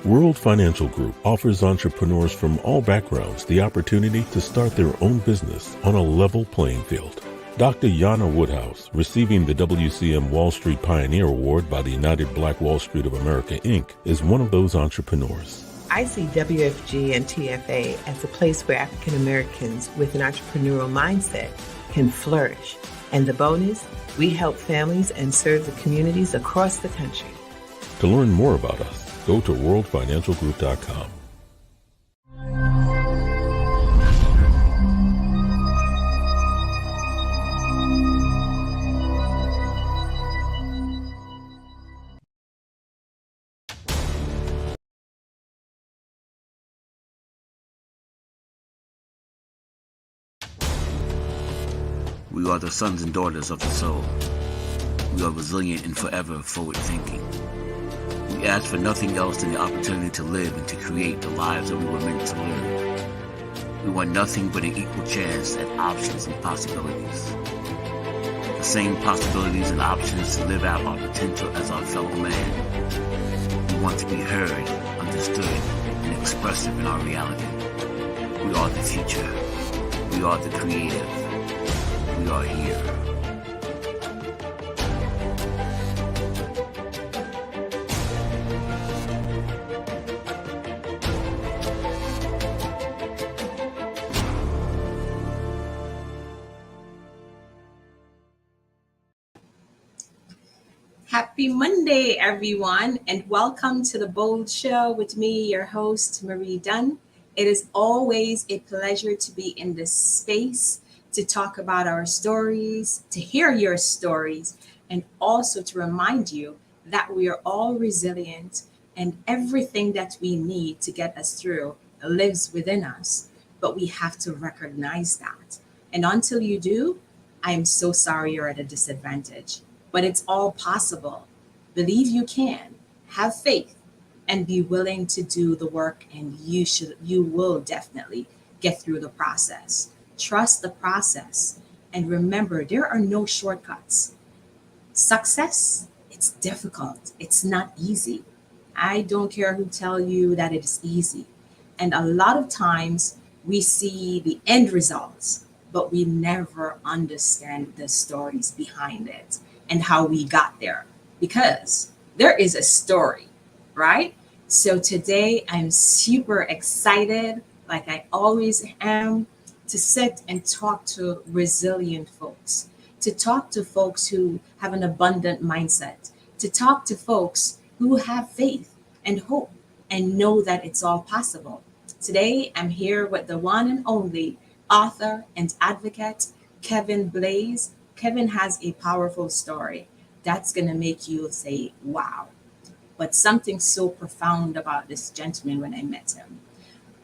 World Financial Group offers entrepreneurs from all backgrounds the opportunity to start their own business on a level playing field. Dr. Yana Woodhouse, receiving the WCM Wall Street Pioneer Award by the United Black Wall Street of America, Inc., is one of those entrepreneurs. I see WFG and TFA as a place where African Americans with an entrepreneurial mindset can flourish. And the bonus, we help families and serve the communities across the country. To learn more about us, go to worldfinancialgroup.com. We are the sons and daughters of the soul. We are resilient and forever forward-thinking. We ask for nothing else than the opportunity to live and to create the lives that we were meant to live. We want nothing but an equal chance at options and possibilities. The same possibilities and options to live out our potential as our fellow man. We want to be heard, understood, and expressive in our reality. We are the future. We are the creative. We are here. Happy Monday, everyone, and welcome to the Bold Show with me, your host, Marie Dunn. It is always a pleasure to be in this space to talk about our stories, to hear your stories, and also to remind you that we are all resilient and everything that we need to get us through lives within us. But we have to recognize that. And until you do, I am so sorry you're at a disadvantage. But it's all possible. Believe you can, have faith, and be willing to do the work, and you will definitely get through the process. Trust the process. And remember, there are no shortcuts. Success, it's difficult. It's not easy. I don't care who tell you that it is easy. And a lot of times we see the end results, but we never understand the stories behind it and how we got there, because there is a story, right? So today I'm super excited, like I always am, to sit and talk to resilient folks, to talk to folks who have an abundant mindset, to talk to folks who have faith and hope and know that it's all possible. Today, I'm here with the one and only author and advocate, Kevin Blaize. Kevin has a powerful story that's going to make you say, wow. But something so profound about this gentleman when I met him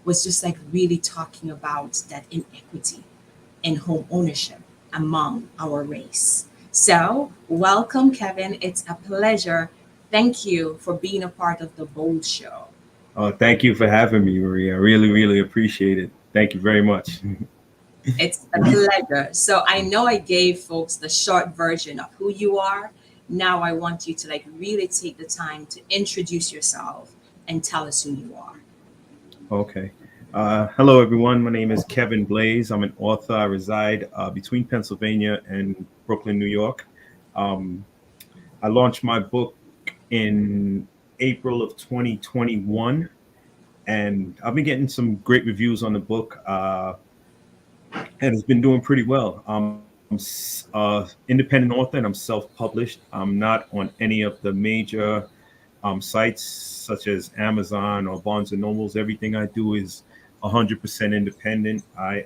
was just like really talking about that inequity in home ownership among our race. So, welcome, Kevin. It's a pleasure. Thank you for being a part of the Bold Show. Oh, thank you for having me, Maria. I really, really appreciate it. Thank you very much. It's a pleasure. So I know I gave folks the short version of who you are. Now I want you to like really take the time to introduce yourself and tell us who you are. Okay. Hello, everyone. My name is Kevin Blaize. I'm an author. I reside between Pennsylvania and Brooklyn, New York. I launched my book in April of 2021, and I've been getting some great reviews on the book, and it's been doing pretty well. I'm independent author, and I'm self-published. I'm not on any of the major sites such as Amazon or Barnes and Nobles. Everything I do is 100% independent. I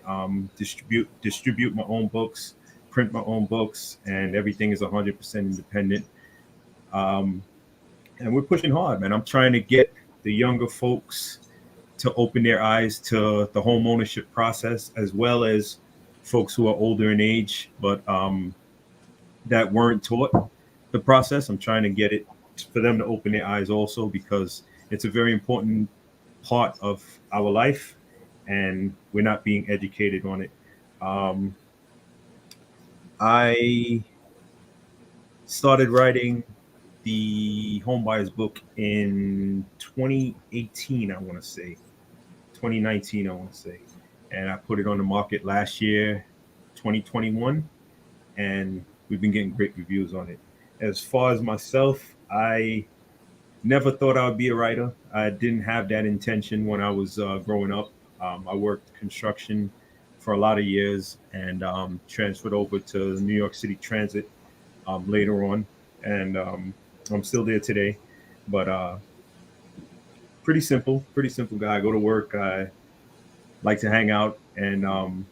distribute my own books, print my own books, and everything is 100% independent. And we're pushing hard, man. I'm trying to get the younger folks to open their eyes to the home ownership process, as well as folks who are older in age, but that weren't taught the process. I'm trying to get it for them to open their eyes also, because it's a very important part of our life and we're not being educated on it. I started writing the Homebuyers book in 2018, I want to say. 2019, I want to say. And I put it on the market last year, 2021, and we've been getting great reviews on it. As far as myself, I never thought I would be a writer. I didn't have that intention when I was growing up. I worked construction for a lot of years and transferred over to New York City Transit later on. And I'm still there today. But pretty simple guy. I go to work. I like to hang out. And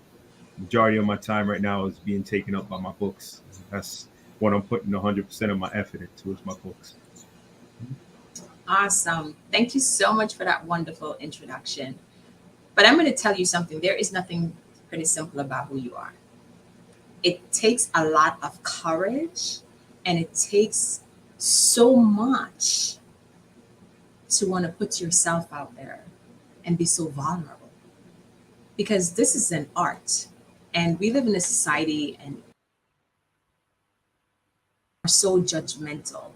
majority of my time right now is being taken up by my books. That's what I'm putting 100% of my effort into is my books. Awesome. Thank you so much for that wonderful introduction. But I'm going to tell you something. There is nothing pretty simple about who you are. It takes a lot of courage and it takes so much to want to put yourself out there and be so vulnerable. Because this is an art and we live in a society and are so judgmental.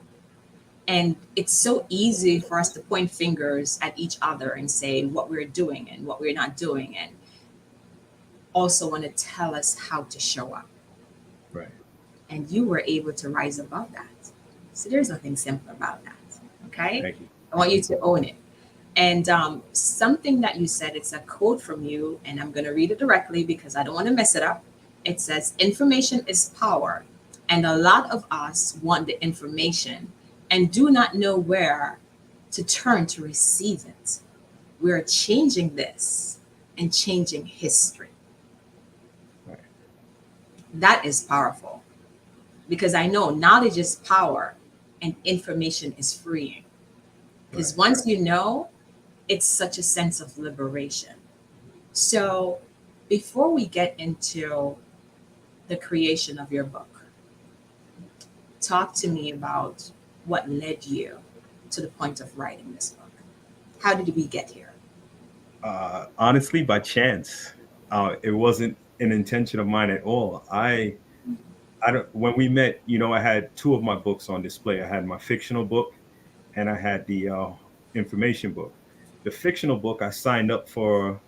And it's so easy for us to point fingers at each other and say what we're doing and what we're not doing, and also want to tell us how to show up. Right. And you were able to rise above that. So there's nothing simple about that. Okay. Thank you. I want you to own it. And something that you said, it's a quote from you, and I'm going to read it directly because I don't want to mess it up. It says, information is power. And a lot of us want the information and do not know where to turn to receive it. We're changing this and changing history. Right. That is powerful because I know knowledge is power and information is freeing. Because once you know, it's such a sense of liberation. So before we get into the creation of your book, talk to me about what led you to the point of writing this book. How did we get here? Honestly, by chance. It wasn't an intention of mine at all. I don't. When we met, I had two of my books on display. I had my fictional book, and I had the information book. The fictional book, I signed up for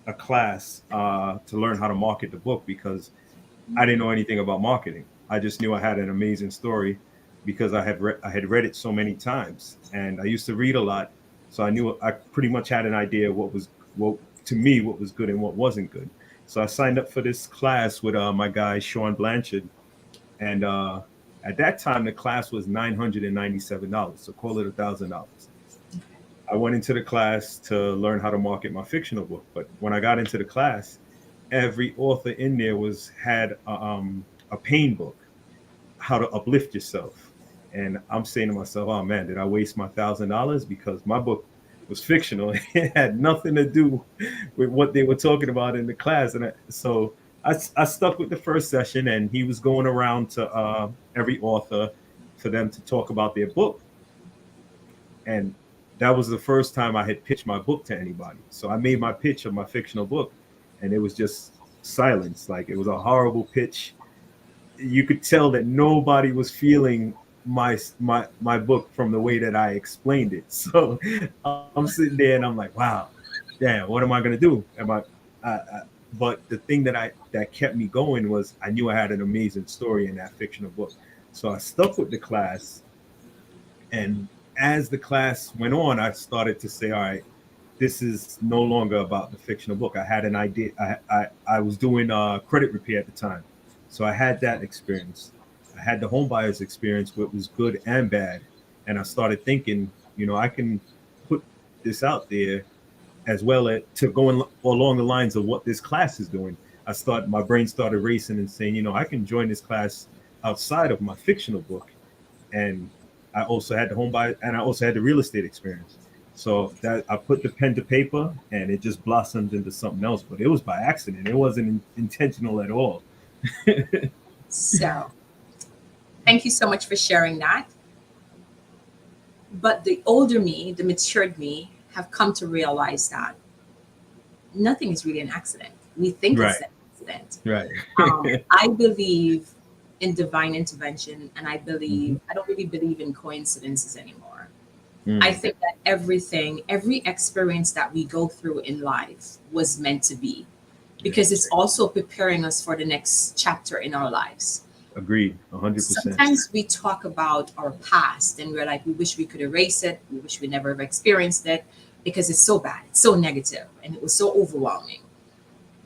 a class to learn how to market the book because I didn't know anything about marketing. I just knew I had an amazing story because I had read it so many times, and I used to read a lot, so I knew I pretty much had an idea what was good and what wasn't good. So I signed up for this class with my guy Sean Blanchard, and at that time the class was $997, so call it $1,000. I went into the class to learn how to market my fictional book, but when I got into the class, every author in there had a pain book, how to uplift yourself. And I'm saying to myself, oh man, did I waste my $1,000? Because my book was fictional. It had nothing to do with what they were talking about in the class. And so I stuck with the first session, and he was going around to every author for them to talk about their book. And that was the first time I had pitched my book to anybody. So I made my pitch of my fictional book, and it was just silence. Like, it was a horrible pitch. You could tell that nobody was feeling my book from the way that I explained it. So I'm sitting there and I'm like, wow, damn, what am I gonna do? But the thing that kept me going was I knew I had an amazing story in that fictional book. So I stuck with the class, and as the class went on, I started to say, all right, this is no longer about the fictional book. I had an idea. I was doing credit repair at the time, so I had that experience. I had the home buyers experience, which was good and bad. And I started thinking, I can put this out there as well to go along the lines of what this class is doing. My brain started racing and saying, I can join this class outside of my fictional book. And I also had the home buyer, and I also had the real estate experience. So that I put the pen to paper, and it just blossomed into something else. But it was by accident. It wasn't intentional at all. So thank you so much for sharing that. But the older me, the matured me, have come to realize that nothing is really an accident. We think it's an accident. Right. I believe in divine intervention, and I believe I don't really believe in coincidences anymore. I think that every experience that we go through in life was meant to be, because it's also preparing us for the next chapter in our lives. Agreed, 100%. Sometimes we talk about our past and we're like, we wish we could erase it. We wish we never have experienced it because it's so bad, it's so negative, and it was so overwhelming.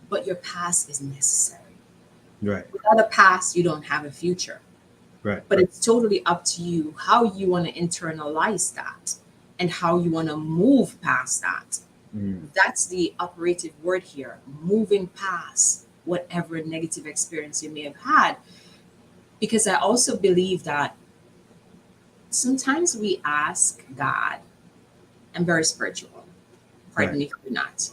But your past is necessary. Right, Without a past, you don't have a future. right. But it's totally up to you how you want to internalize that and how you want to move past that. That's the operative word here, moving past whatever negative experience you may have had. Because I also believe that sometimes we ask God, I'm very spiritual, pardon me if you're not.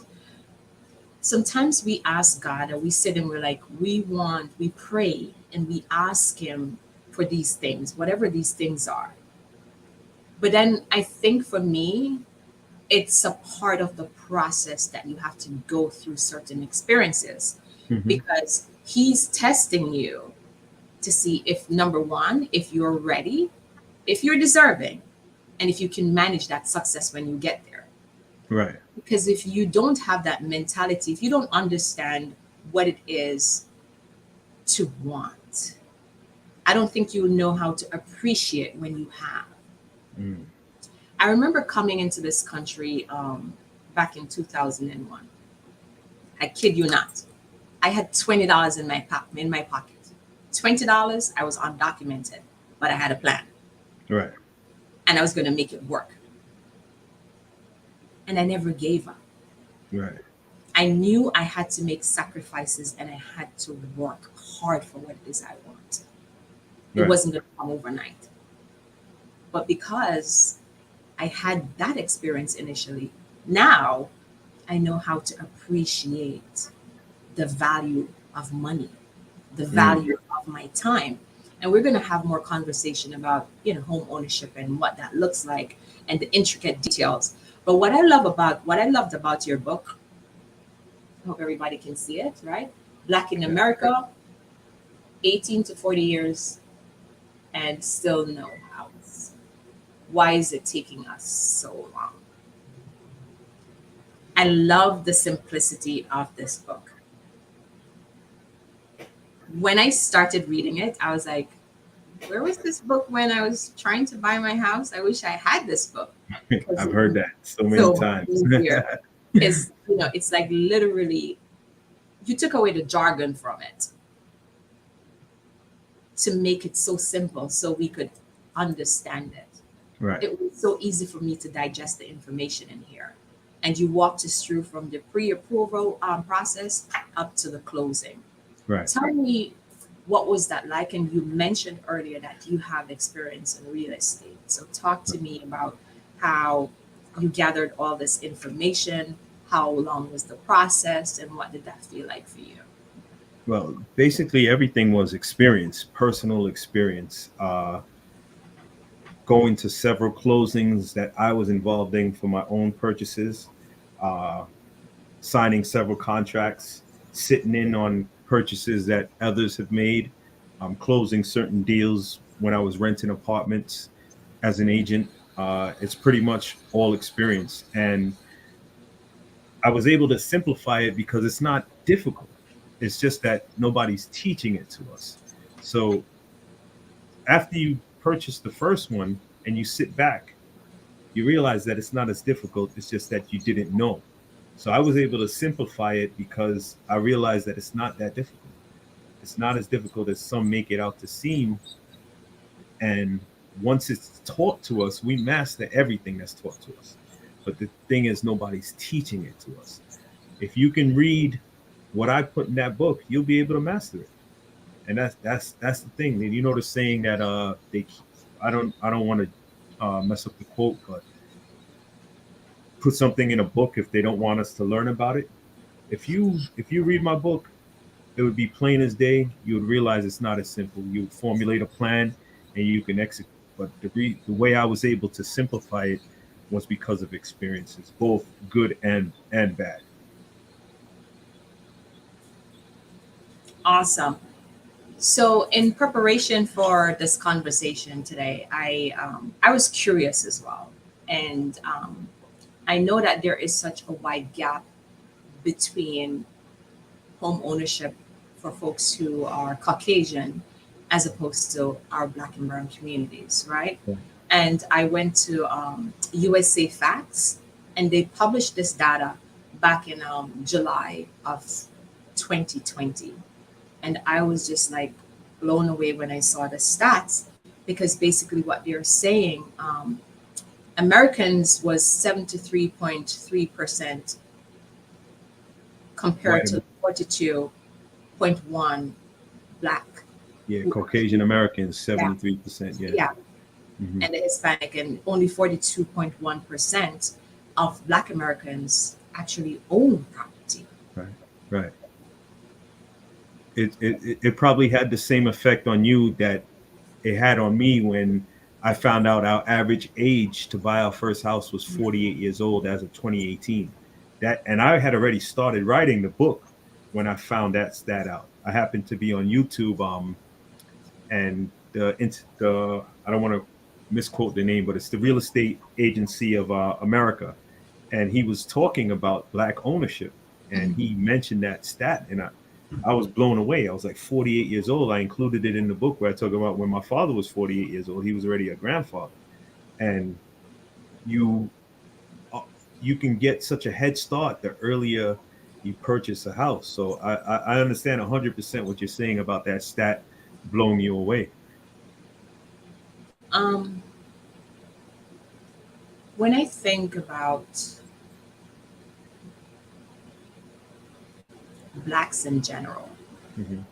Sometimes we ask God and we sit and we're like, we pray and we ask Him for these things, whatever these things are. But then I think for me, it's a part of the process that you have to go through certain experiences because He's testing you to see if, number one, if you're ready, if you're deserving, and if you can manage that success when you get there. Right. Because if you don't have that mentality, if you don't understand what it is to want, I don't think you know how to appreciate when you have. I remember coming into this country back in 2001. I kid you not. I had $20 in my pocket. $20, I was undocumented, but I had a plan. Right. And I was going to make it work. And I never gave up. Right. I knew I had to make sacrifices and I had to work hard for what it is I want. It Right. wasn't going to come overnight. But because I had that experience initially, now I know how to appreciate the value of money, the value of my time. And we're going to have more conversation about, home ownership and what that looks like and the intricate details. But what I loved about your book, I hope everybody can see it, right? Black in America, 18 to 40 years and still no house. Why is it taking us so long? I love the simplicity of this book. When I started reading it, I was like, where was this book when I was trying to buy my house? I wish I had this book. I've heard that so many times. It's like literally, you took away the jargon from it to make it so simple so we could understand it. Right. It was so easy for me to digest the information in here. And you walked us through from the pre-approval process up to the closing. Right. Tell me, what was that like? And you mentioned earlier that you have experience in real estate. So talk to me about how you gathered all this information, how long was the process, and what did that feel like for you? Well, basically everything was experience, personal experience. Going to several closings that I was involved in for my own purchases, signing several contracts, sitting in on purchases that others have made, closing certain deals when I was renting apartments as an agent. It's pretty much all experience. And I was able to simplify it because it's not difficult. It's just that nobody's teaching it to us. So after you purchase the first one and you sit back, you realize that it's not as difficult. It's just that you didn't know. So I was able to simplify it because I realized that it's not that difficult. It's not as difficult as some make it out to seem. And once it's taught to us, we master everything that's taught to us. But the thing is, nobody's teaching it to us. If you can read what I put in that book, you'll be able to master it. And that's the thing. You know the saying that I don't want to mess up the quote, but put something in a book if they don't want us to learn about it. If you read my book, it would be plain as day. You would realize it's not as simple. You formulate a plan and you can execute. But the way I was able to simplify it was because of experiences, both good and bad. Awesome. So, in preparation for this conversation today, I was curious as well, and I know that there is such a wide gap between home ownership for folks who are Caucasian as opposed to our Black and Brown communities, right? Yeah. And I went to USA Facts, and they published this data back in July of 2020. And I was just like blown away when I saw the stats, because basically what they're saying, Americans was 73.3% compared White. to 42.1 Black. Yeah, Caucasian Americans, 73%. Yeah. Yeah, Mhm. and the Hispanic, and only 42.1% of Black Americans actually own property. Right. Right. It probably had the same effect on you that it had on me when I found out our average age to buy our first house was 48 years old as of 2018. That, and I had already started writing the book when I found that stat out. I happened to be on YouTube, and the I don't want to misquote the name, but it's the Real Estate Agency of America, and he was talking about Black ownership, and he mentioned that stat, and I was blown away. I was like 48 years old. I included it in the book where I talk about when my father was 48 years old. He was already a grandfather, and you you can get such a head start the earlier you purchase a house. So I understand 100% what you're saying about that stat blowing you away. Um, when I think about Blacks in general, Mhm.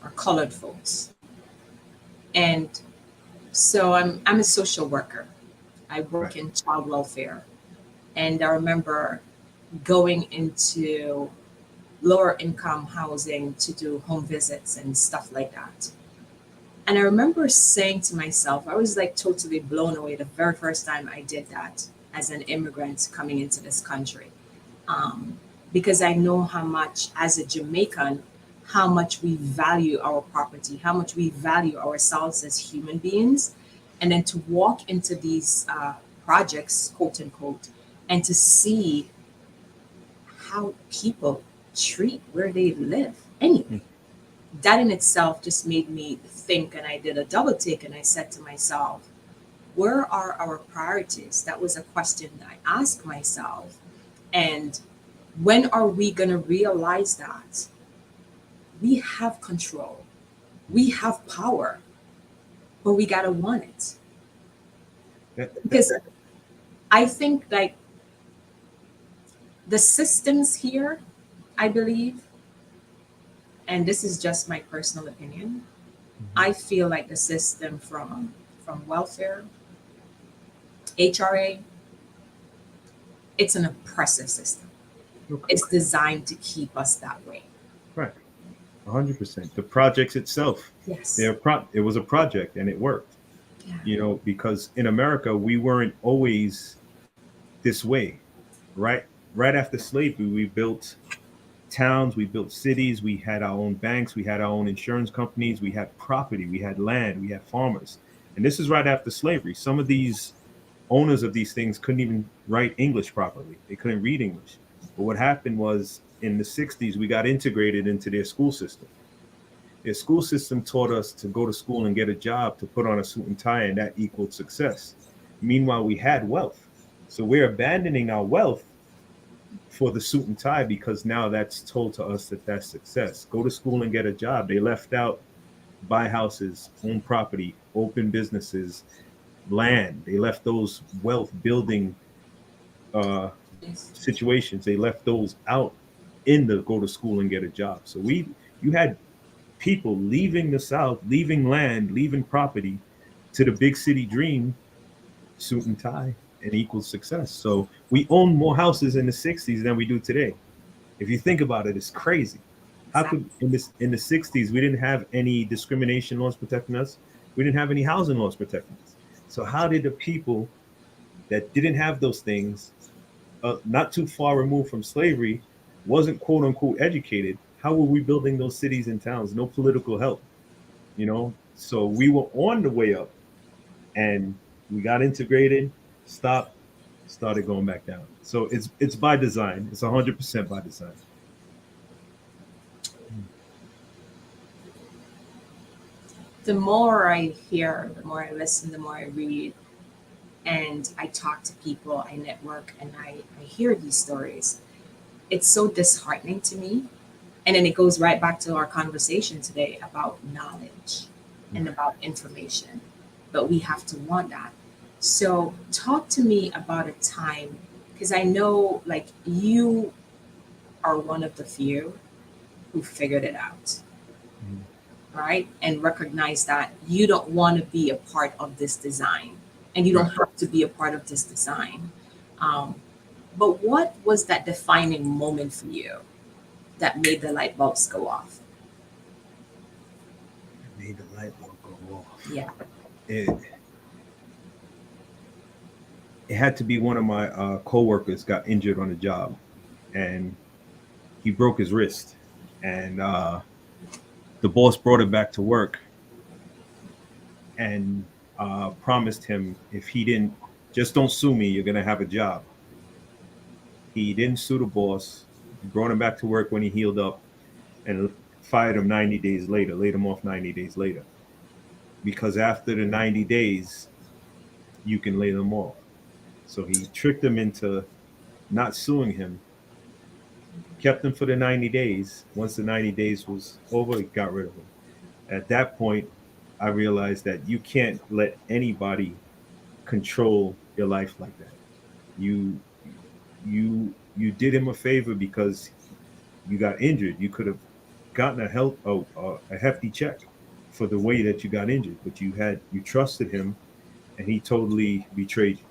or colored folks, and so I'm a social worker. I work Right. in child welfare, and I remember going into lower income housing to do home visits and stuff like that. And I remember saying to myself, I was like totally blown away the very first time I did that as an immigrant coming into this country. Um, because I know how much, as a Jamaican, how much we value our property, how much we value ourselves as human beings. And then to walk into these projects, quote unquote, and to see how people treat where they live anyway. That in itself just made me think, and I did a double take, and I said to myself, where are our priorities? That was a question that I asked myself. And when are we going to realize that we have control, we have power, but we got to want it? Because I think like the systems here, I believe, and this is just my personal opinion, I feel like the system from welfare, HRA, it's an oppressive system. Okay. It's designed to keep us that way. Right. 100%. The projects itself, Yes. it was a project and it worked. Yeah. You know, because in America we weren't always this way. Right after slavery, we built towns, we built cities, we had our own banks, we had our own insurance companies, we had property, we had land, we had farmers. And this is right after slavery. Some of these owners of these things couldn't even write English properly. They couldn't read English. But what happened was in the 60s, we got integrated into their school system. Their school system taught us to go to school and get a job, to put on a suit and tie, and that equaled success. Meanwhile, we had wealth. So we're abandoning our wealth for the suit and tie because now that's told to us that that's success. Go to school and get a job. They left out buy houses, own property, open businesses, land. They left those wealth building situations. They left those out in the go to school and get a job. So you had people leaving the South, leaving land, leaving property to the big city dream, suit and tie, and equal success. So we own more houses in the 60s than we do today. If you think about it, it's crazy. How could in the 60s we didn't have any discrimination laws protecting us? We didn't have any housing laws protecting us. So how did the people that didn't have those things, not too far removed from slavery, wasn't quote unquote educated, how were we building those cities and towns? No political help. So we were on the way up, and we got integrated, stopped, started going back down. So it's by design. It's 100% by design. The more I hear, the more I listen, the more I read, and I talk to people, I network, and I hear these stories, it's so disheartening to me. And then it goes right back to our conversation today about knowledge and about information. But we have to want that. So, talk to me about a time, because I know like you are one of the few who figured it out, Mhm. right? And recognize that you don't want to be a part of this design and you don't Right. have to be a part of this design. Um, but what was that defining moment for you that made the light bulbs go off? It made the light bulb go off. Yeah. It it had to be one of my coworkers got injured on the job, and he broke his wrist, and the boss brought him back to work and promised him if he didn't just don't sue me, you're gonna have a job. He didn't sue the boss. He brought him back to work when he healed up, and fired him 90 days later, laid him off 90 days later. Because after the 90 days, you can lay them off. So he tricked him into not suing him, kept him for the 90 days. Once the 90 days was over, he got rid of him. At that point, I realized that you can't let anybody control your life like that. You you did him a favor because you got injured. You could have gotten a hefty check for the way that you got injured, but you trusted him, and he totally betrayed you.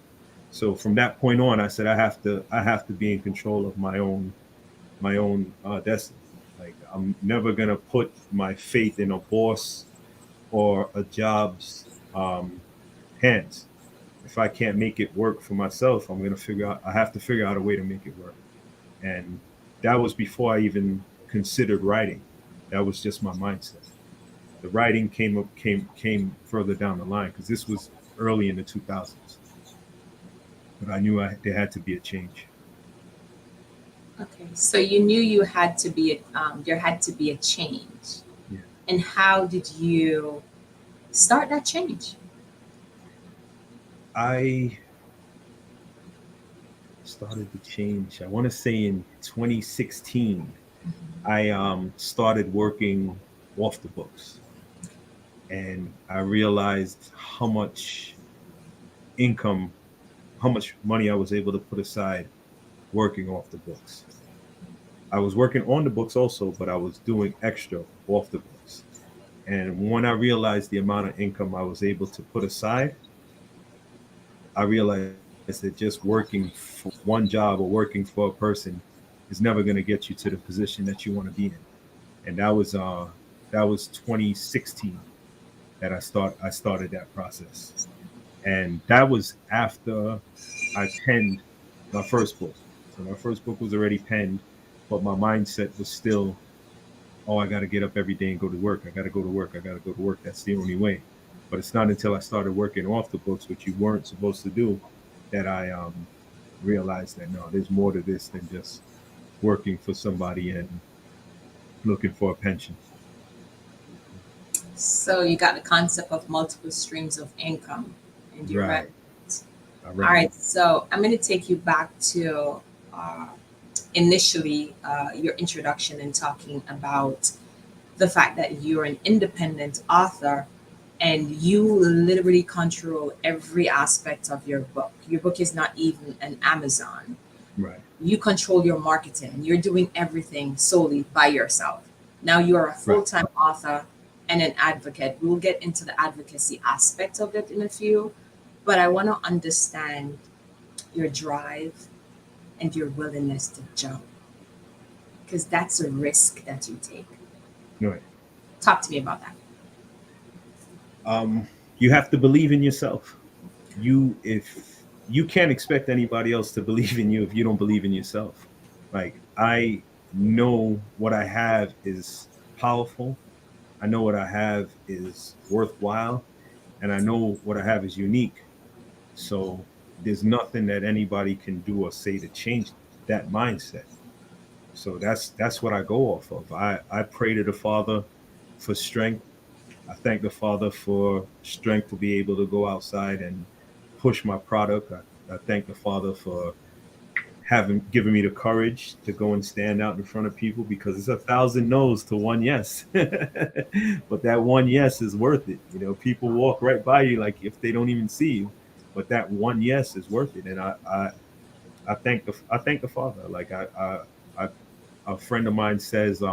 So from that point on, I said I have to be in control of my own destiny. Like I'm never gonna put my faith in a boss or a job's hands. If I can't make it work for myself, I have to figure out a way to make it work. And that was before I even considered writing. That was just my mindset. The writing came further down the line because this was early in the 2000s. But I knew there had to be a change. Okay. So you knew you had to be there had to be a change. Yeah. And how did you start that change? I started to change. I want to say in 2016, I started working off the books, and I realized how much income, how much money I was able to put aside working off the books. I was working on the books also, but I was doing extra off the books. And when I realized the amount of income I was able to put aside, I realized that just working for one job or working for a person is never going to get you to the position that you want to be in. And that was 2016 that I started that process. And that was after I penned my first book. So my first book was already penned, but my mindset was still, oh, I got to get up every day and go to work. I got to go to work. I got to go to work. That's the only way. But it's not until I started working off the books, which you weren't supposed to do, that I realized that no, there's more to this than just working for somebody and looking for a pension. So you got the concept of multiple streams of income and you Right. read it. I All read right. it. So I'm going to take you back to uh, initially your introduction and talking about the fact that you're an independent author and you literally control every aspect of your book. Your book is not even an Amazon. Right. You control your marketing. You're doing everything solely by yourself. Now you're a Right. full-time author and an advocate. We'll get into the advocacy aspect of it in a few, but I want to understand your drive and your willingness to jump because that's a risk that you take. Right. Talk to me about that. You have to believe in yourself. If you can't expect anybody else to believe in you if you don't believe in yourself. Like I know what I have is powerful. I know what I have is worthwhile, and I know what I have is unique. So there's nothing that anybody can do or say to change that mindset. So that's what I go off of. I pray to the Father for strength. I thank the Father for strength to be able to go outside and push my product. I thank the Father for having given me the courage to go and stand out in front of people, because it's 1,000 no's to one yes. But that one yes is worth it. You know, people walk right by you like if they don't even see you, but that one yes is worth it. And I thank the Father. Like I a friend of mine says,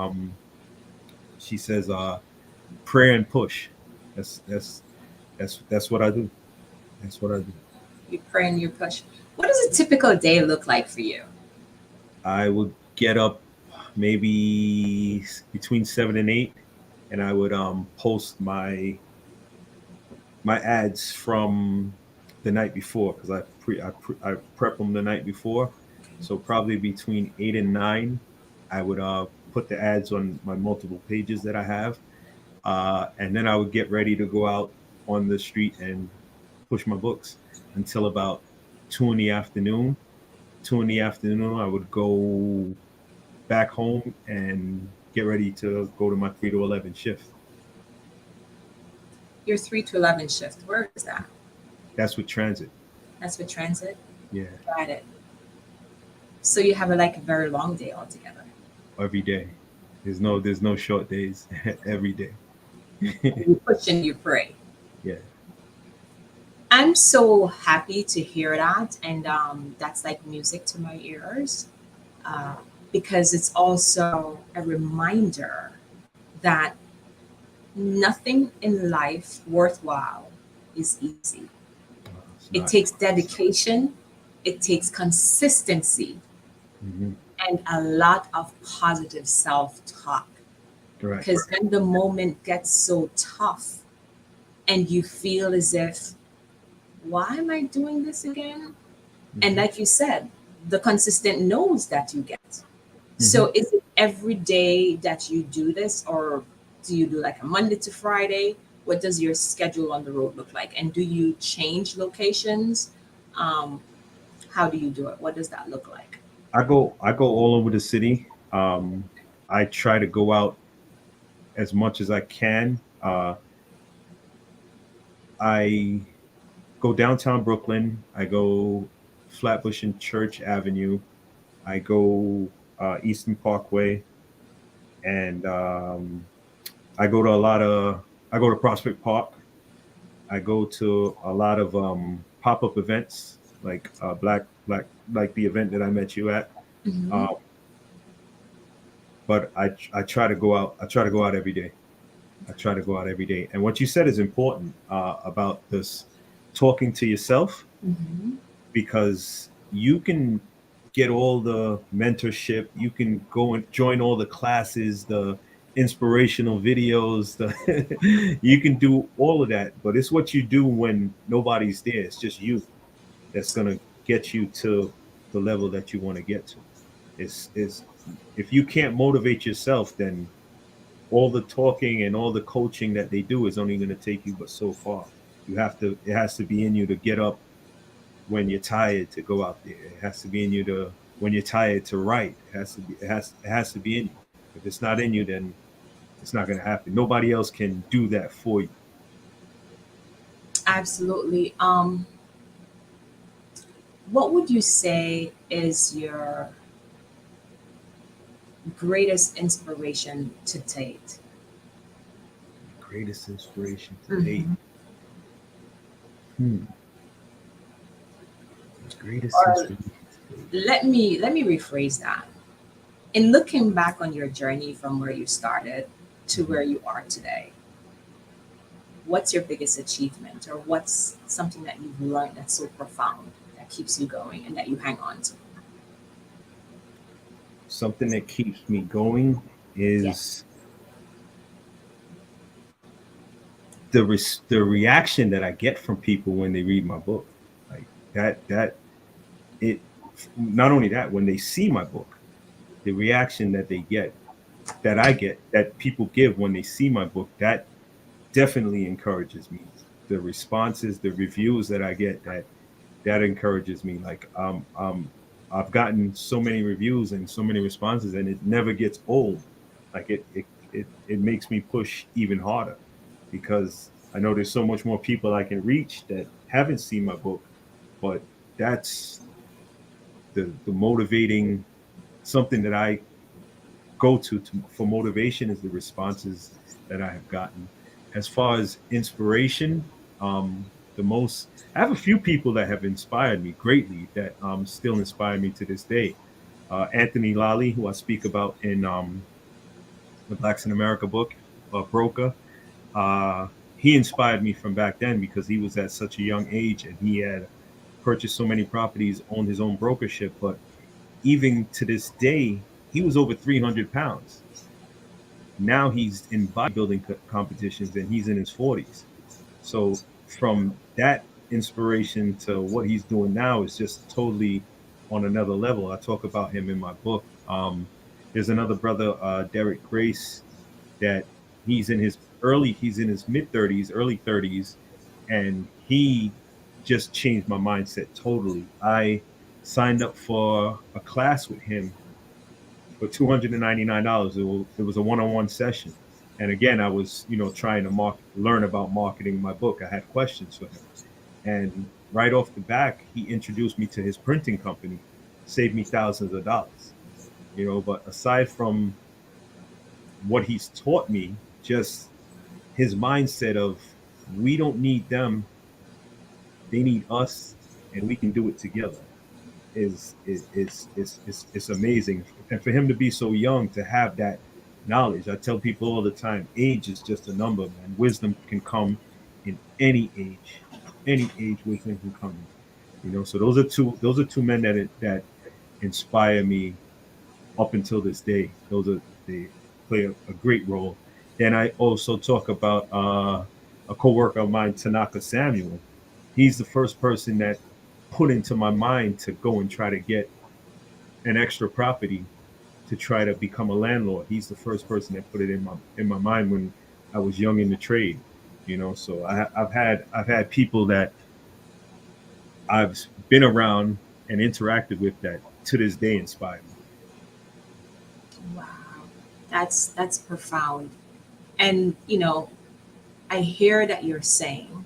she says, pray and push. That's that's what I do. That's what I do. You pray and you push. What does a typical day look like for you? I would get up maybe between 7 and 8, and I would post my ads from the night before, because I prep them the night before. So probably between 8 and 9, I would put the ads on my multiple pages that I have, and then I would get ready to go out on the street and push my books until about 2 in the afternoon. 2 in the afternoon, I would go back home and get ready to go to my 3 to 11 shift. Your 3 to 11 shift, where is that? That's with transit. That's with transit? Yeah, Got it. So you have a very long day altogether. every day. There's no short days. Every day. You push and you pray. Yeah. I'm so happy to hear that. And that's like music to my ears, because it's also a reminder that nothing in life worthwhile is easy. It takes dedication, it takes consistency, Mm-hmm. and a lot of positive self-talk. Correct. Because when the moment gets so tough and you feel as if, why am I doing this again? And like you said, the consistent no's that you get. So is it every day that you do this, or do you do like a Monday to Friday? What does your schedule on the road look like? And do you change locations? How do you do it? What does that look like? I go all over the city. I try to go out as much as I can. I go downtown Brooklyn. I go Flatbush and Church Avenue. I go Eastern Parkway, and I go to Prospect Park. I go to a lot of pop-up events, like like the event that I met you at. Mhm. Um, but I try to go out. I try to go out every day. I try to go out every day. And what you said is important about this talking to yourself, Mhm. because you can get all the mentorship, you can go and join all the classes, the inspirational videos, you can do all of that, but it's what you do when nobody's there. It's just you that's going to get you to the level that you want to get to. Is if you can't motivate yourself, then all the talking and all the coaching that they do is only going to take you but so far. It has to be in you to get up when you're tired to go out there. It has to be in you to when you're tired to write. It has to be in you. If it's not in you, then it's not going to happen. Nobody else can do that for you. Absolutely. What would you say is your greatest inspiration to date? Greatest inspiration to date. Greatest Or inspiration. let me rephrase that. In looking back on your journey from where you started to where you are today, what's your biggest achievement, or what's something that you've learned that's so profound that keeps you going and that you hang on to? Something that keeps me going Yeah. is the reaction that I get from people when they read my book. Like that it not only that, when they see my book, the reaction that they get that I get, that people give when they see my book, that definitely encourages me. The responses, the reviews that I get, that encourages me. Like I've gotten so many reviews and so many responses, and it never gets old. Like it makes me push even harder, because I know there's so much more people I can reach that haven't seen my book. But that's the motivating, something that I go to for motivation, is the responses that I have gotten. As far as inspiration, the most, I have a few people that have inspired me greatly, that still inspire me to this day. Anthony Lally, who I speak about in the Blacks in America book, Broker. He inspired me from back then, because he was at such a young age and he had purchased so many properties, owned his own brokership. But even to this day, he was over 300 pounds. Now he's in bodybuilding competitions and he's in his 40s. So from that inspiration to what he's doing now is just totally on another level. I talk about him in my book. There's another brother, Derek Grace, that he's in his mid 30s, early 30s, and he just changed my mindset totally. I signed up for a class with him for $299. It was a one-on-one session. And again, I was, trying to learn about marketing my book. I had questions for him. And right off the back, he introduced me to his printing company, saved me thousands of dollars. But aside from what he's taught me, just his mindset of, we don't need them, they need us, and we can do it together, is amazing. And for him to be so young, to have that knowledge. I tell people all the time, age is just a number, man. Wisdom can come in any age. Any age wisdom can come in. So those are two men that inspire me up until this day. They play a great role. Then I also talk about a coworker of mine, Tanaka Samuel. He's the first person that put into my mind to go and try to get an extra property to try to become a landlord. He's the first person that put it in my mind when I was young in the trade. So I've had people that I've been around and interacted with that to this day inspire me. Wow, that's profound. And I hear that you're saying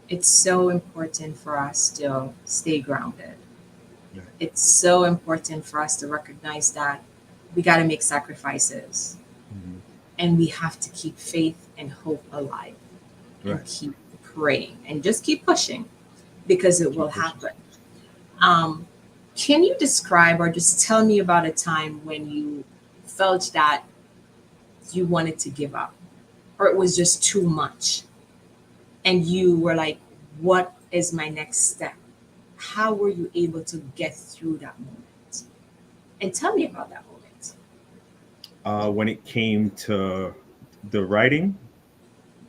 it's so important for us to stay grounded. Yeah. It's so important for us to recognize that we got to make sacrifices, Mhm. and we have to keep faith and hope alive, and Right. keep praying and just keep pushing, because it will Keep pushing. happen. Um, can you describe or just tell me about a time when you felt that you wanted to give up, or it was just too much, and you were like, what is my next step? How were you able to get through that moment? And tell me about that moment. When it came to the writing,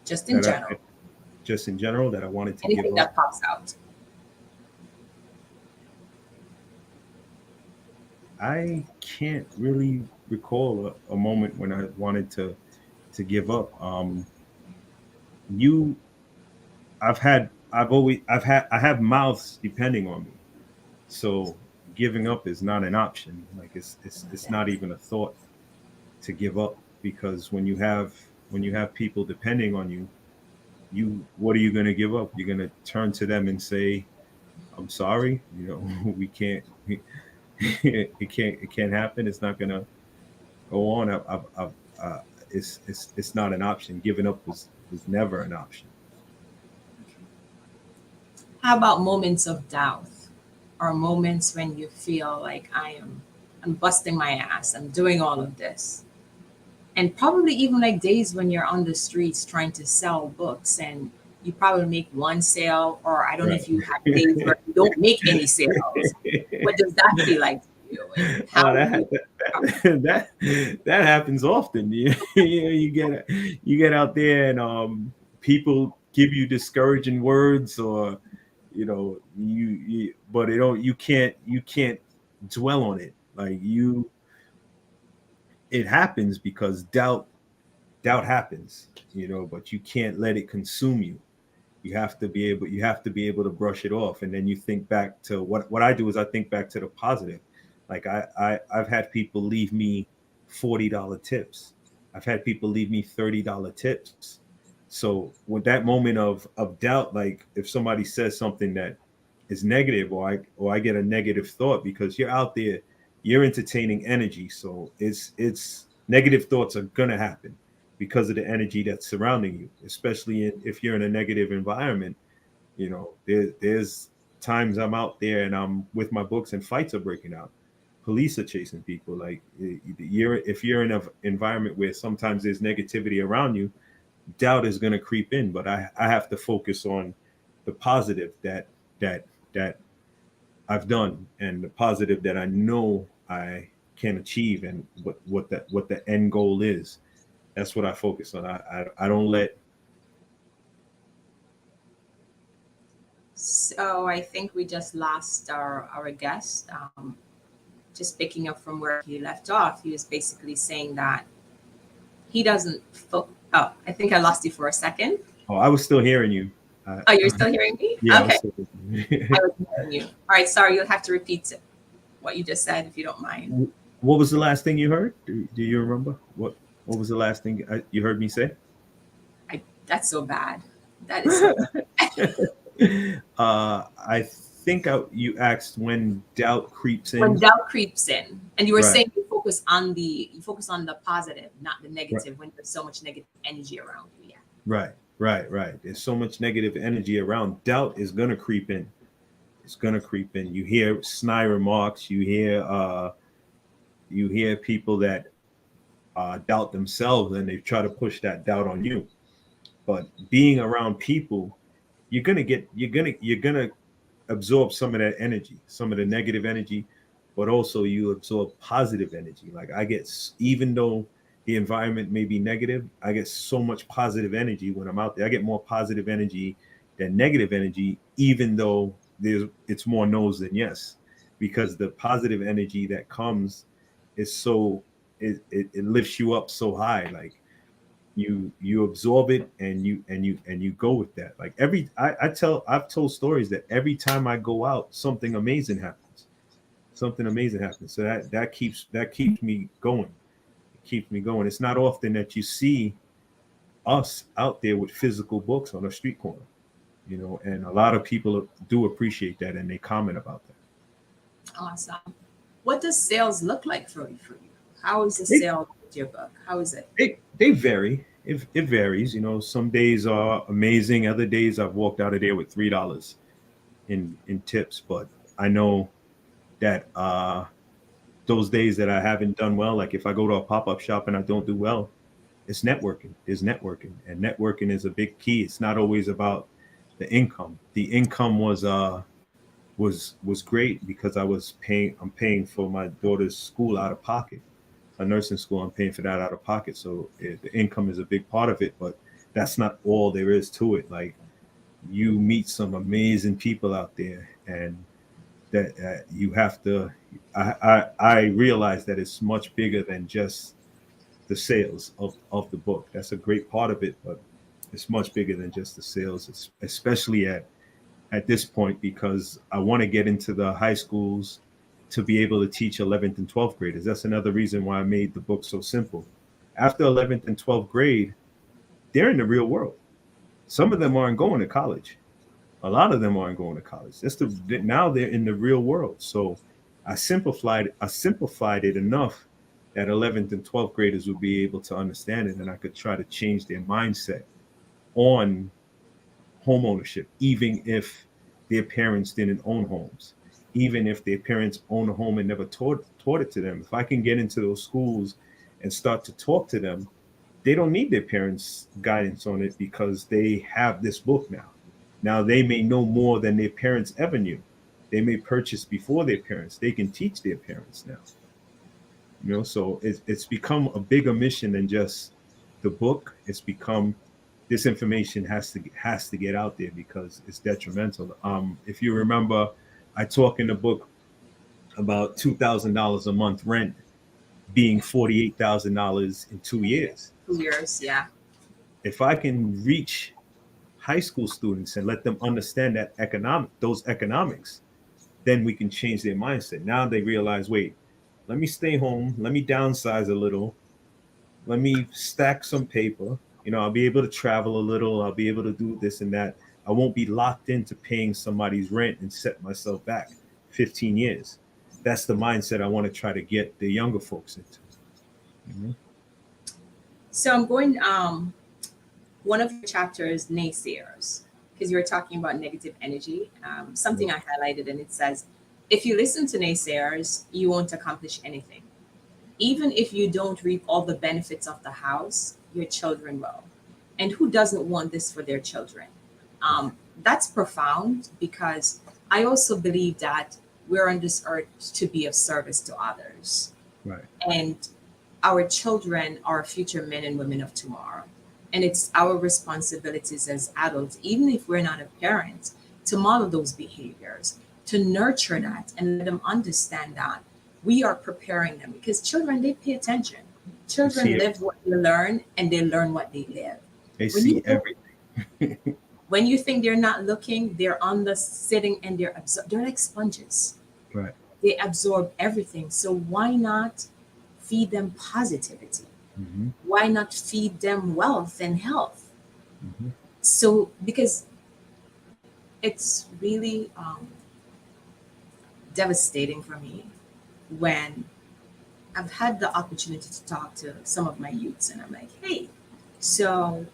Just in that general, just in general, that I wanted to give anything up. that pops out. I can't really recall a moment when I wanted to give up. You, I have mouths depending on me, so giving up is not an option. Like it's not even a thought to give up, because when you have people depending on you, what are you going to give up? You're going to turn to them and say, I'm sorry, we can't. It can't happen. It's not gonna go on. It's not an option. Giving up was never an option. How about moments of doubt, or moments when you feel like I'm busting my ass, I'm doing all of this, and probably even like days when you're on the streets trying to sell books, and you probably make one sale, or I don't know Right. if you have days where you don't make any sales. What does that feel like to you, and how Oh, do that you that happens often. You get out there and people give you discouraging words, or but you can't dwell on it. Like it happens because doubt happens, but you can't let it consume you. You have to be able to brush it off, and then you think back to what I do is I think back to the positive. Like I've had people leave me $40 tips. I've had people leave me $30 tips. So with that moment of doubt, like if somebody says something that is negative, or I get a negative thought, because you're out there, you're entertaining energy. So it's negative thoughts are gonna happen because of the energy that's surrounding you, especially if you're in a negative environment. There's times I'm out there and I'm with my books and fights are breaking out. Police are chasing people. Like if you're in an environment where sometimes there's negativity around you, doubt is going to creep in. But I have to focus on the positive that I've done, and the positive that I know I can achieve, and what the end goal is. That's what I focus on. I don't let. So I think we just lost our guest. Just picking up from where he left off, he was basically saying that he doesn't. Oh, I think I lost you for a second. Oh, I was still hearing you. Oh, you're still hearing me? Yeah. Okay. I was hearing you. All right. Sorry, you'll have to repeat what you just said if you don't mind. What was the last thing you heard? Do you remember? What was the last thing you heard me say? That's so bad. That is so bad. I think you asked when doubt creeps in. When doubt creeps in, and you were Right. saying you focus on the positive, not the negative. Right. When there's so much negative energy around you, yeah. Right. There's so much negative energy around. Doubt is gonna creep in. It's gonna creep in. You hear snide remarks. You hear people that doubt themselves, and they try to push that doubt on you. But being around people, you're gonna absorb some of that energy, some of the negative energy, but also you absorb positive energy. Like even though the environment may be negative, I get so much positive energy when I'm out there. I get more positive energy than negative energy, even though it's more no's than yes, because the positive energy that comes is it lifts you up so high. Like you absorb it, and you go with that. Like I've told stories that every time I go out, something amazing happens. So that keeps me going. It keeps me going. It's not often that you see us out there with physical books on a street corner, and a lot of people do appreciate that, and they comment about that. Awesome. What does sales look like for you? How is the sale with your book? How is it? They vary. It varies. Some days are amazing. Other days I've walked out of there with $3 in tips. But I know that those days that I haven't done well, like if I go to a pop-up shop and I don't do well, it's networking. There's networking, and networking is a big key. It's not always about the income. The income was great because I'm paying for my daughter's school out of pocket. A nursing school, I'm paying for that out of pocket. So the income is a big part of it, but that's not all there is to it. Like you meet some amazing people out there, and that you have to. I realize that it's much bigger than just the sales of the book. That's a great part of it, but it's much bigger than just the sales, especially at this point, because I want to get into the high schools to be able to teach 11th and 12th graders. That's another reason why I made the book so simple. After 11th and 12th grade, they're in the real world. Some of them aren't going to college. A lot of them aren't going to college. Now they're in the real world. So I simplified it enough that 11th and 12th graders would be able to understand it, and I could try to change their mindset on home ownership, even if their parents didn't own homes. Even if their parents own a home and never taught it to them. If I can get into those schools and start to talk to them, they don't need their parents' guidance on it because they have this book now. Now they may know more than their parents ever knew. They may purchase before their parents. They can teach their parents now. So it's become a bigger mission than just the book. It's become this information has to get out there because it's detrimental. If you remember, I talk in the book about $2,000 a month rent being $48,000 in 2 years. 2 years, yeah. If I can reach high school students and let them understand those economics, then we can change their mindset. Now they realize, wait, let me stay home, let me downsize a little, let me stack some paper. I'll be able to travel a little, I'll be able to do this and that. I won't be locked into paying somebody's rent and set myself back 15 years. That's the mindset I want to try to get the younger folks into. Mhm. So I'm going, one of your chapters, naysayers, because you were talking about negative energy. Something I highlighted, and it says, if you listen to naysayers, you won't accomplish anything. Even if you don't reap all the benefits of the house, your children will. And who doesn't want this for their children? That's profound, because I also believe that we're on this earth to be of service to others. Right. And our children are future men and women of tomorrow. And it's our responsibilities as adults, even if we're not a parent, to model those behaviors, to nurture that and let them understand that we are preparing them, because children, they pay attention. Children See it. live what they learn, and they learn what they live. They When see you everything. when you think they're not looking, they're on the sitting, and they're like sponges. Right. They absorb everything. So why not feed them positivity? Mm-hmm. Why not feed them wealth and health? Mm-hmm. So, because it's really devastating for me when I've had the opportunity to talk to some of my youths, and I'm like, hey, so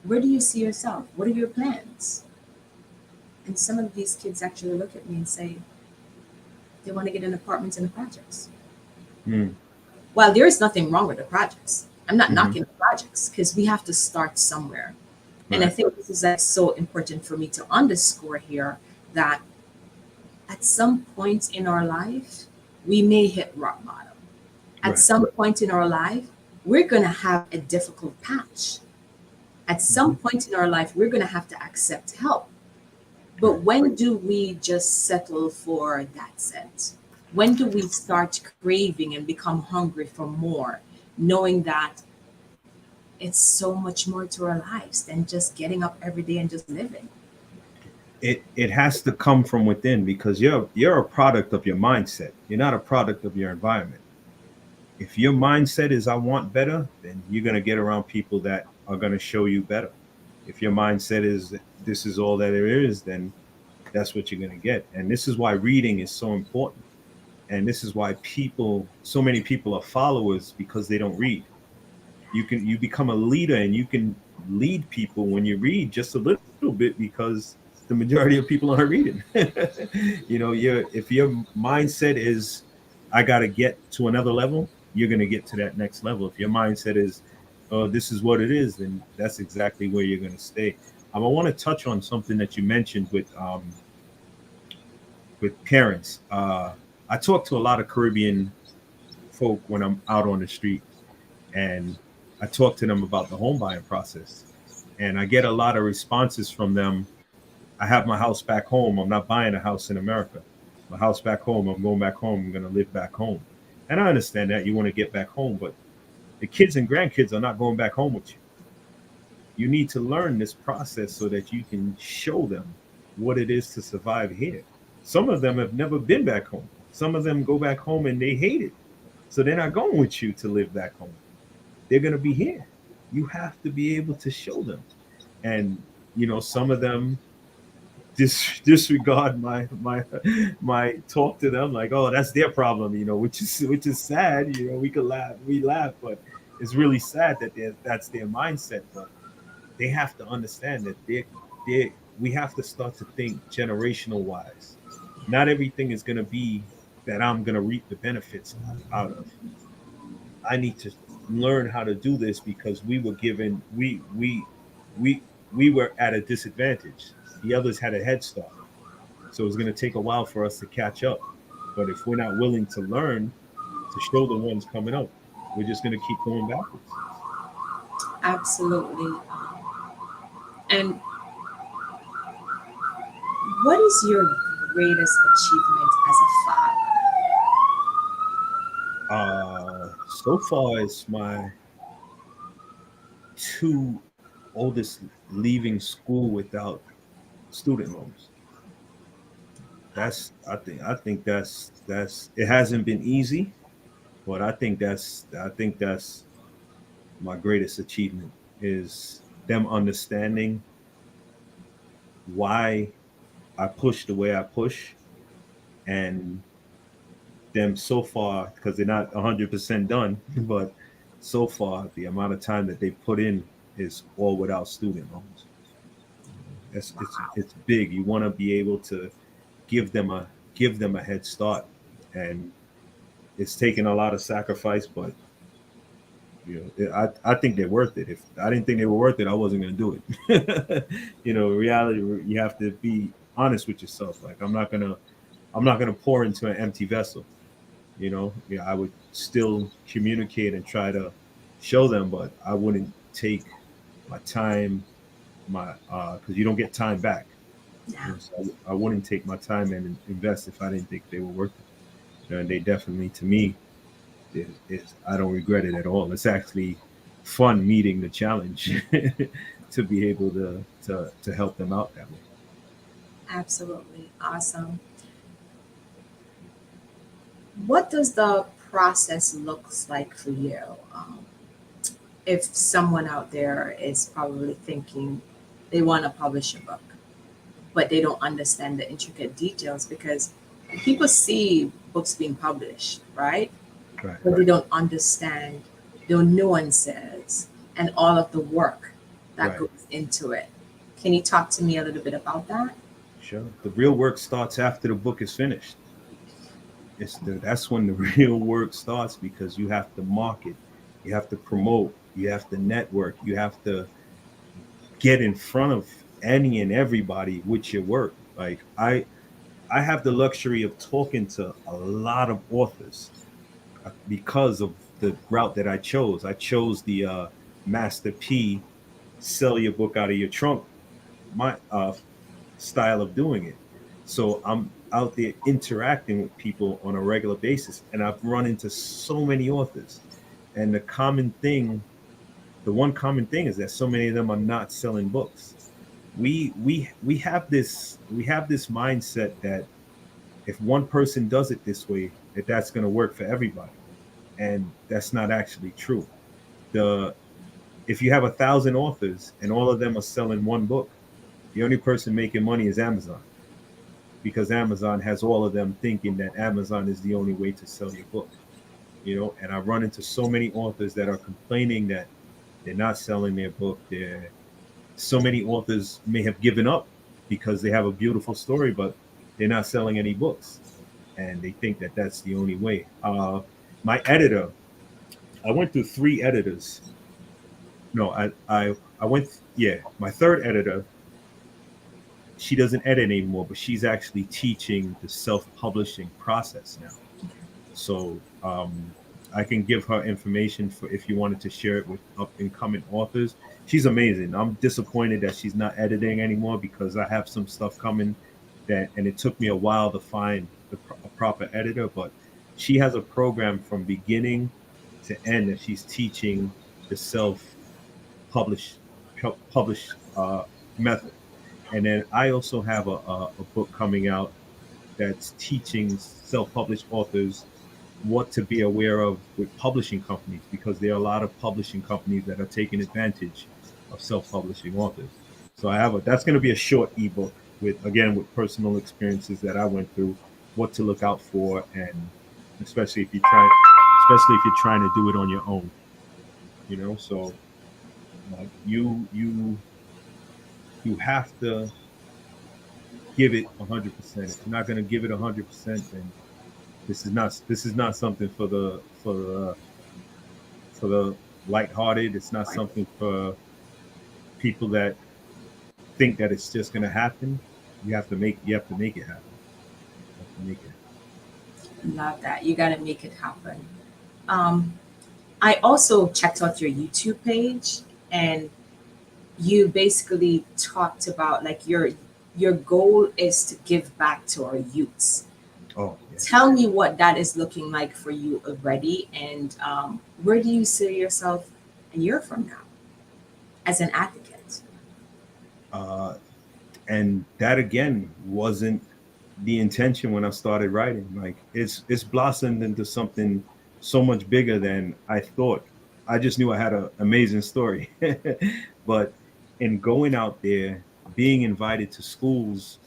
where do you see yourself? What are your plans? And some of these kids actually look at me and say they want to get an apartment in the projects. Mm. While there is nothing wrong with the projects, I'm not Mhm. knocking the projects, because we have to start somewhere. And I Right. think this is like so important for me to underscore here, that at some point in our life, we may hit rock bottom. At Right. some point in our life, we're going to have a difficult patch. At some point in our life, we're going to have to accept help. But Right. when do we just settle for that's it? When do we start craving and become hungry for more, knowing that it's so much more to our lives than just getting up every day and just living? It has to come from within, because you're a product of your mindset. You're not a product of your environment. If your mindset is I want better, then you're going to get around people that are going to show you better. If your mindset is this is all that there is, then that's what you're going to get. And this is why reading is so important. And this is why so many people are followers, because they don't read. You become a leader, and you can lead people when you read just a little bit, because the majority of people aren't reading. If your mindset is I got to get to another level, you're going to get to that next level. If your mindset is oh, this is what it is, then that's exactly where you're going to stay. I want to touch on something that you mentioned with parents. I talk to a lot of Caribbean folk when I'm out on the street, and I talk to them about the home buying process, and I get a lot of responses from them. I have my house back home. I'm not buying a house in America. My house back home. I'm going back home. I'm going to live back home. And I understand that you want to get back home, but the kids and grandkids are not going back home with you. You need to learn this process so that you can show them what it is to survive here. Some of them have never been back home. Some of them go back home and they hate it. So they're not going with you to live back home. They're going to be here. You have to be able to show them. And, some of them disregard my talk to them, like, oh, that's their problem, which is sad. We laugh, but it's really sad that that's their mindset. But they have to understand that we have to start to think generational wise. Not everything is going to be that I'm going to reap the benefits out of. I need to learn how to do this, because we were given we were at a disadvantage. The others had a head start. So it's going to take a while for us to catch up. But if we're not willing to learn to show the ones coming up, we're just going to keep going backwards. Absolutely. And what is your greatest achievement as a father? So far, it's my two oldest leaving school without student loans. I think that's it hasn't been easy, but I think that's my greatest achievement is them understanding why I push the way I push, and them so far, because they're not 100% done, but so far the amount of time that they put in is all without student loans. It's big. You want to be able to give them a give them a head start, and it's taken a lot of sacrifice, but I think they're worth it. If I didn't think they were worth it, I wasn't going to do it. Reality, you have to be honest with yourself. Like I'm not gonna pour into an empty vessel. Yeah, I would still communicate and try to show them, but I wouldn't take my time, my because you don't get time back. Yeah. So I wouldn't take my time and invest if I didn't think they were worth it. And they definitely, to me, I don't regret it at all. It's actually fun meeting the challenge to be able to help them out that way. Absolutely. Awesome. What does the process looks like for you? If someone out there is probably thinking they want to publish a book, but they don't understand the intricate details because people see books being published, right? Right, But they right, don't understand the nuances and all of the work that right. goes into it. Can you talk to me a little bit about that? Sure. The real work starts after the book is finished. That's when the real work starts, because you have to market, you have to promote, you have to network, you have to get in front of any and everybody with your work. Like I have the luxury of talking to a lot of authors because of the route that I chose. I chose the Master P, sell your book out of your trunk, my style of doing it. So I'm out there interacting with people on a regular basis, and I've run into so many authors. And the one common thing is that so many of them are not selling books. We have this mindset that if one person does it this way, that's going to work for everybody, and that's not actually true. The If you have 1,000 authors and all of them are selling one book, the only person making money is Amazon, because Amazon has all of them thinking that Amazon is the only way to sell your book. And I run into so many authors that are complaining that they're not selling their book. So many authors may have given up because they have a beautiful story, but they're not selling any books, and they think that that's the only way. My editor, I went through three editors. No, I went, yeah, my third editor. She doesn't edit anymore, but she's actually teaching the self-publishing process now. So I can give her information for if you wanted to share it with up and coming authors. She's amazing. I'm disappointed that she's not editing anymore, because I have some stuff coming and it took me a while to find a proper editor. But she has a program from beginning to end that she's teaching the self-publish publish method. And then I also have a book coming out that's teaching self-published authors what to be aware of with publishing companies, because there are a lot of publishing companies that are taking advantage of self-publishing authors. So that's going to be a short ebook with personal experiences that I went through, what to look out for, and especially if you're trying to do it on your own. So you have to give it 100%. If you're not going to give it 100%, then this is not something for the lighthearted. It's not something for people that think that it's just going to happen. You have to make it happen. You have to make it. Love that. You got to make it happen. Um, I also checked out your YouTube page, and you basically talked about like your goal is to give back to our youths. Oh, yeah. Tell me what that is looking like for you already, and where do you see yourself a year from now as an advocate? Uh, and that again wasn't the intention when I started writing. Like it's blossomed into something so much bigger than I thought. I just knew I had an amazing story, but in going out there, being invited to schools,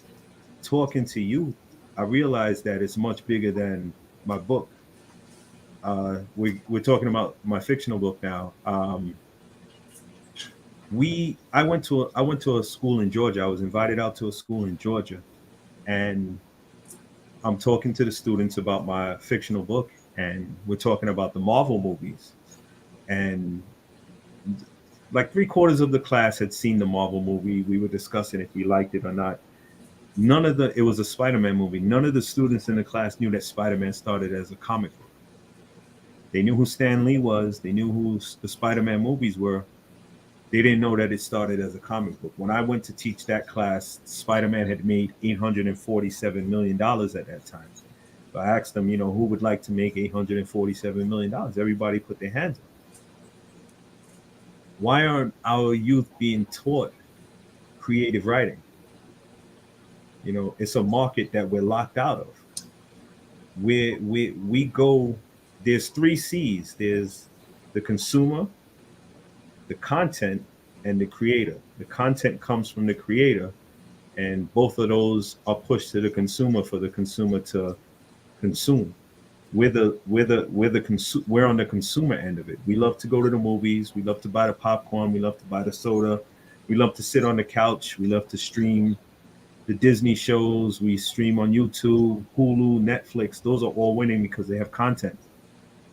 talking to youth, I realized that it's much bigger than my book. We're talking about my fictional book now. I went to a school in Georgia. I was invited out to a school in Georgia, and I'm talking to the students about my fictional book, and we're talking about the Marvel movies. And like three-quarters of the class had seen the Marvel movie. We were discussing if we liked it or not. It was a Spider-Man movie. None of the students in the class knew that Spider-Man started as a comic book. They knew who Stan Lee was. They knew who the Spider-Man movies were. They didn't know that it started as a comic book. When I went to teach that class, Spider-Man had made $847 million at that time. So I asked them, who would like to make $847 million? Everybody put their hands up. Why aren't our youth being taught creative writing? It's a market that we're locked out of. We go, there's three C's. There's the consumer, the content, and the creator. The content comes from the creator, and both of those are pushed to the consumer for the consumer to consume. We're on the consumer end of it. We love to go to the movies. We love to buy the popcorn. We love to buy the soda. We love to sit on the couch. We love to stream the Disney shows. We stream on YouTube, Hulu, Netflix. Those are all winning because they have content.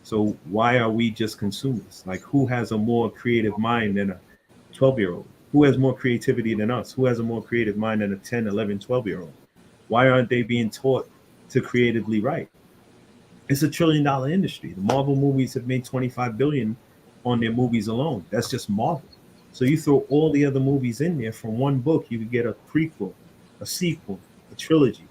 So why are we just consumers? Like, who has a more creative mind than a 12-year-old? Who has more creativity than us? Who has a more creative mind than a 10, 11, 12-year-old? Why aren't they being taught to creatively write? It's $1 trillion industry. The Marvel movies have made 25 billion on their movies alone. That's just Marvel. So you throw all the other movies in there from one book, you could get a prequel, a sequel, a trilogy,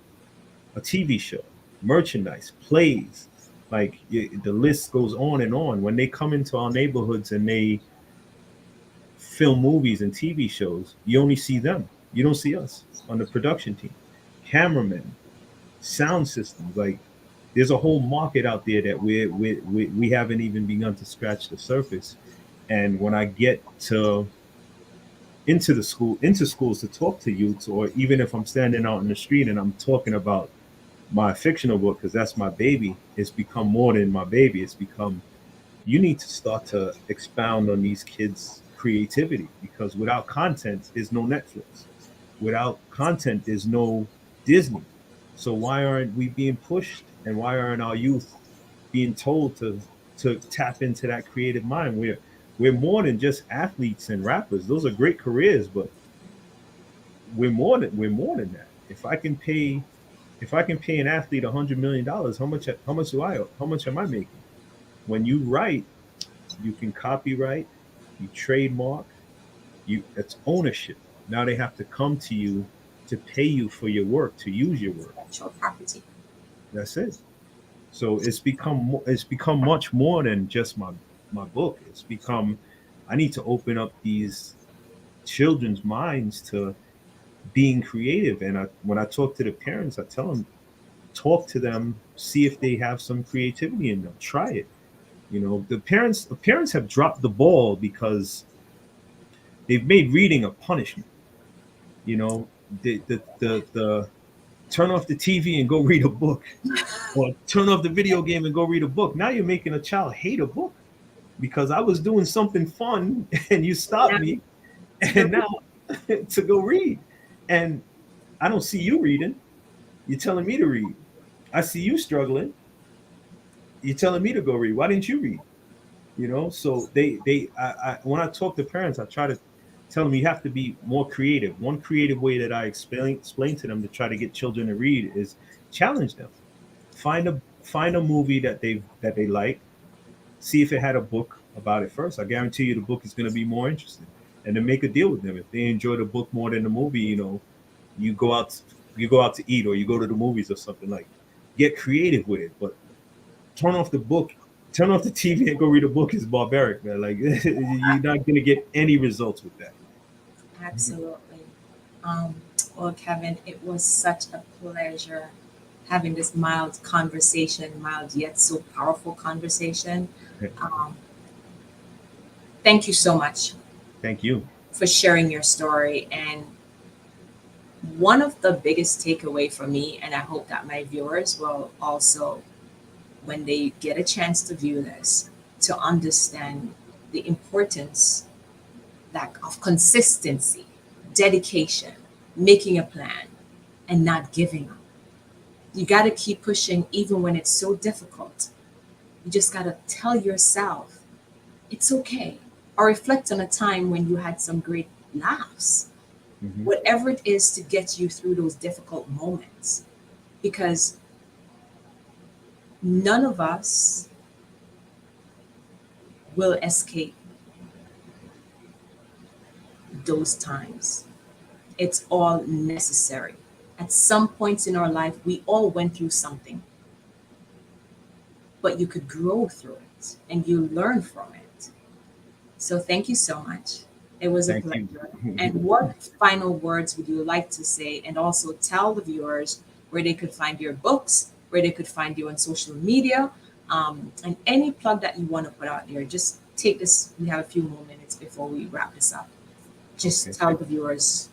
a TV show, merchandise, plays. Like, the list goes on and on. When they come into our neighborhoods and they film movies and TV shows, you only see them. You don't see us on the production team. Cameramen, sound systems. Like, there's a whole market out there that we haven't even begun to scratch the surface. And when I get into schools to talk to youths, or even if I'm standing out in the street and I'm talking about my fictional book, because that's my baby, it's become more than my baby. It's become, you need to start to expound on these kids' creativity, because without content, there's no Netflix. Without content, there's no Disney. So why aren't we being pushed, and why aren't our youth being told to tap into that creative mind? We're more than just athletes and rappers. Those are great careers, but we're more than that. If I can pay an athlete $100 million, how much am I making? When you write, you can copyright, you trademark, it's ownership. Now they have to come to you to pay you for your work, to use your work. Intellectual property. That's it. So it's become much more than just my book. It's become, I need to open up these children's minds to being creative. And when I talk to the parents, I tell them, talk to them, see if they have some creativity in them. Try it. The parents have dropped the ball because they've made reading a punishment. The turn off the TV and go read a book, or turn off the video game and go read a book. Now you're making a child hate a book because I was doing something fun and you stopped me, and now to go read. And I don't see you reading. You're telling me to read. I see you struggling. You're telling me to go read. Why didn't you read? So when I talk to parents, I try to tell them you have to be more creative. One creative way that I explain to them to try to get children to read is challenge them. Find a movie that they like. See if it had a book about it first. I guarantee you the book is going to be more interesting. And then make a deal with them. If they enjoy the book more than the movie, you go out to eat, or you go to the movies or something. Like, get creative with it. But turn off the book, turn off the TV and go read a book is barbaric, man. Like you're not gonna get any results with that. Absolutely. Um, well, Kevin, it was such a pleasure having this mild conversation, mild yet so powerful conversation. Um, Thank you so much Thank you. for sharing your story. And one of the biggest takeaway for me, and I hope that my viewers will also, when they get a chance to view this, to understand the importance that of consistency, dedication, making a plan, and not giving up. You got to keep pushing even when it's so difficult. You just got to tell yourself it's okay, or reflect on a time when you had some great laughs, Mhm. whatever it is to get you through those difficult moments. Because none of us will escape those times. It's all necessary. At some points in our life, we all went through something, but you could grow through it and you learn from it. So thank you so much. It was a Thank you. pleasure. And what final words would you like to say? And also tell the viewers where they could find your books, where they could find you on social media, and any plug that you want to put out there. Just take this. We have a few more minutes before we wrap this up. Just Okay. tell the viewers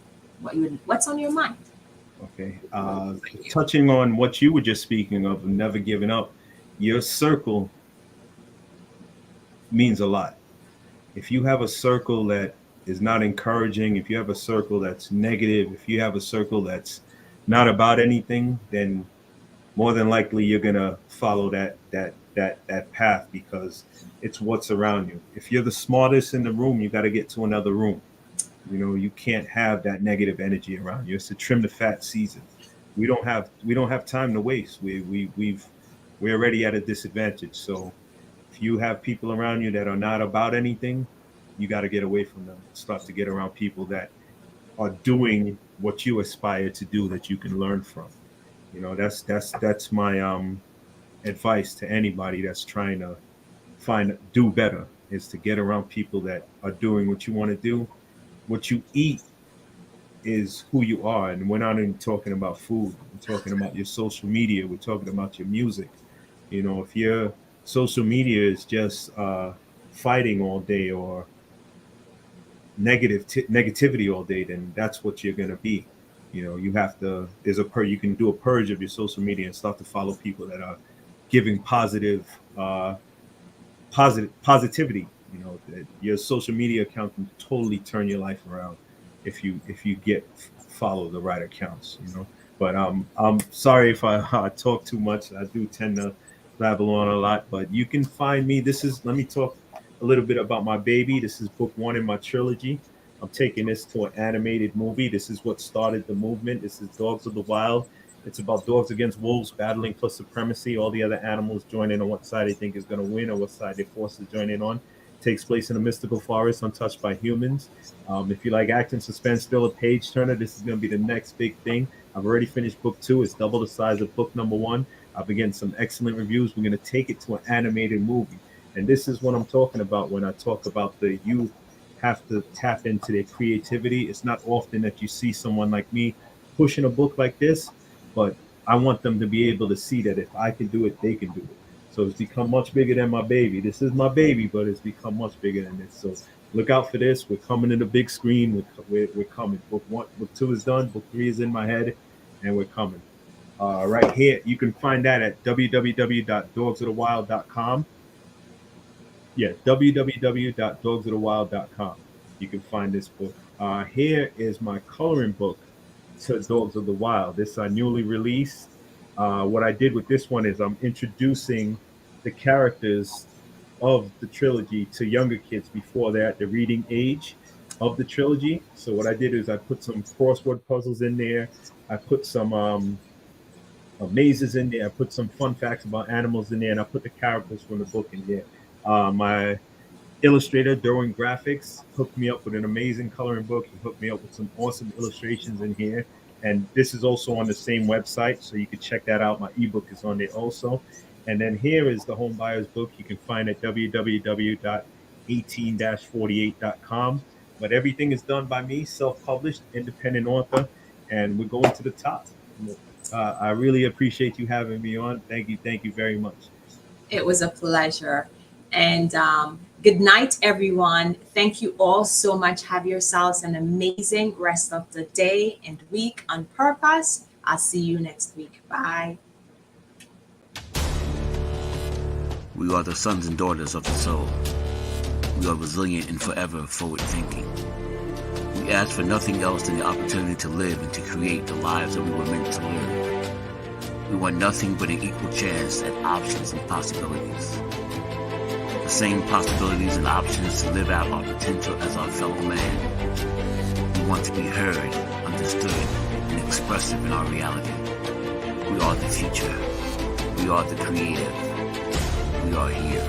what's on your mind. Okay. Touching on what you were just speaking of, never giving up, your circle means a lot. If you have a circle that is not encouraging, if you have a circle that's negative, if you have a circle that's not about anything, then more than likely you're gonna follow that path because it's what's around you. If you're the smartest in the room, you got to get to another room. You can't have that negative energy around you. It's to trim the fat season. We don't have time to waste. We're already at a disadvantage. So if you have people around you that are not about anything, you got to get away from them. Start to get around people that are doing what you aspire to do that you can learn from. That's my advice to anybody that's trying to do better is to get around people that are doing what you want to do. What you eat is who you are, and we're not even talking about food. We're talking about your social media. We're talking about your music. If your social media is just fighting all day or negativity all day, then that's what you're going to be. You have to. You can do a purge of your social media and start to follow people that are giving positivity. That your social media account can totally turn your life around if you get follow the right accounts. But I'm sorry if I talk too much. I do tend to babble on a lot, but you can find me. Let me talk a little bit about my baby. This is book one in my trilogy. I'm taking this to an animated movie. This is what started the movement. This is Dogs of the Wild. It's about dogs against wolves battling for supremacy. All the other animals join in on what side they think is going to win or what side they're forced to join in on. Takes place in a mystical forest untouched by humans. If you like action, suspense, thriller, page turner, this is going to be the next big thing. I've already finished book two. It's double the size of book number one. I've been getting some excellent reviews. We're going to take it to an animated movie. And this is what I'm talking about when I talk about the youth have to tap into their creativity. It's not often that you see someone like me pushing a book like this, but I want them to be able to see that if I can do it, they can do it. So it's become much bigger than my baby. This is my baby, but it's become much bigger than this. So look out for this. We're coming to the big screen. We're coming. Book one, book two is done. Book three is in my head, and we're coming. Right here, you can find that at www.dogsofthewild.com. Yeah, www.dogsofthewild.com. You can find this book. Here is my coloring book to Dogs of the Wild. This I newly released. What I did with this one is I'm introducing the characters of the trilogy to younger kids before they're at the reading age of the trilogy. So what I did is I put some crossword puzzles in there. I put some mazes in there. I put some fun facts about animals in there, and I put the characters from the book in there. My illustrator, Derwin Graphics, hooked me up with an amazing coloring book. He hooked me up with some awesome illustrations in here. And this is also on the same website, so you can check that out. My ebook is on there also. And then here is the home buyer's book. You can find at www.18-48.com. But everything is done by me, self-published, independent author, and we're going to the top. I really appreciate you having me on. Thank you very much. It was a pleasure. And good night, everyone. Thank you all so much. Have yourselves an amazing rest of the day and week on purpose. I'll see you next week. Bye. We are the sons and daughters of the soul. We are resilient and forever forward thinking. We ask for nothing else than the opportunity to live and to create the lives that we were meant to live. We want nothing but an equal chance at options and possibilities. The same possibilities and options to live out our potential as our fellow man. We want to be heard, understood, and expressive in our reality. We are the future. We are the creative. We are here.